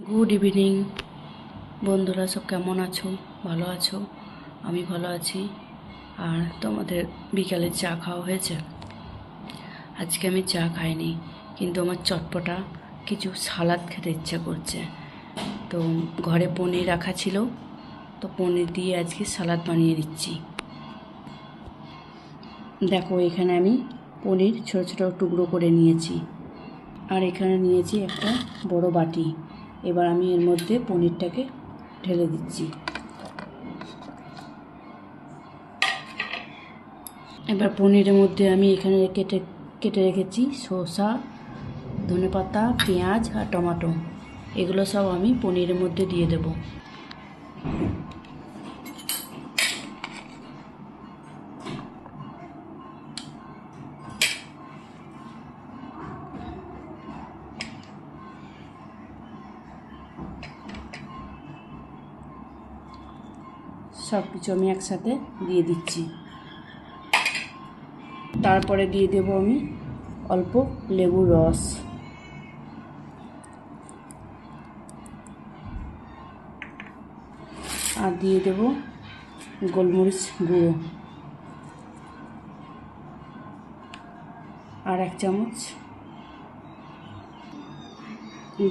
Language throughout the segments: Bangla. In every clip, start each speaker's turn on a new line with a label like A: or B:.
A: গুড ইভিনিং বন্ধুরা, সব কেমন আছো? ভালো আছো? আমি ভালো আছি। আর তোমাদের বিকালে চা খাওয়া হয়েছে? আজকে আমি চা খাইনি, কিন্তু আমার চটপটা কিছু সালাদ খেতে ইচ্ছা করছে। তো ঘরে পনির রাখা ছিল, তো পনির দিয়ে আজকে সালাদ বানিয়ে দিচ্ছি। দেখো, এখানে আমি পনির ছোটো ছোটো টুকরো করে নিয়েছি, আর এখানে নিয়েছি একটা বড় বাটি। এবার আমি এর মধ্যে পনিরটাকে ঢেলে দিচ্ছি। এবার পনিরের মধ্যে আমি এখানে কেটে রেখেছি শসা, ধনেপাতা, পেঁয়াজ আর টমেটো। এগুলো সব আমি পনিরের মধ্যে দিয়ে দেব। সব কিছু আমি একসাথে দিয়ে দিচ্ছি। তারপরে দিয়ে দেব আমি অল্প লেবুর রস, আর দিয়ে দেব গোলমরিচ গুঁড়ো, আর 1 চামচ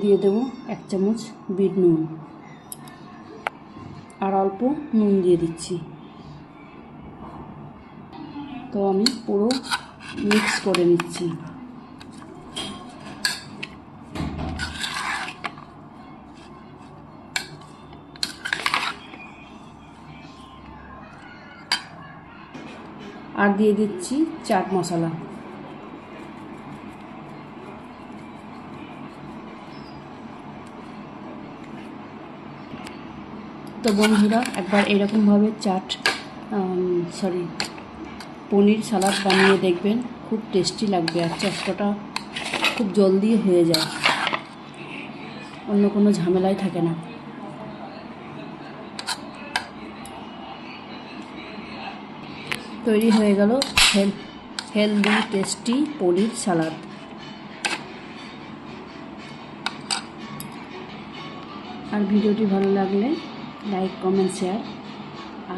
A: দিয়ে দেব 1 চামচ বিট নুন, আর অল্প নুন দিয়ে দিচ্ছি। তো আমি পুরো মিক্স করে নিচ্ছি। আর দিয়ে দিচ্ছি চাট মশলা। তো বন্ধুরা, একবার এরকমভাবে পনির সালাদ বানিয়ে দেখবেন, খুব টেস্টি লাগবে। আর চটপটা খুব জলদি হয়ে যায়, অন্য কোনো ঝামেলাই থাকে না। তৈরি হয়ে গেল হেলদি টেস্টি পনির সালাদ। আর ভিডিওটি ভালো লাগলে লাইক, কমেন্ট, শেয়ার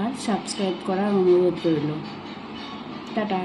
A: আর সাবস্ক্রাইব করার অনুরোধ রইল। টাটা।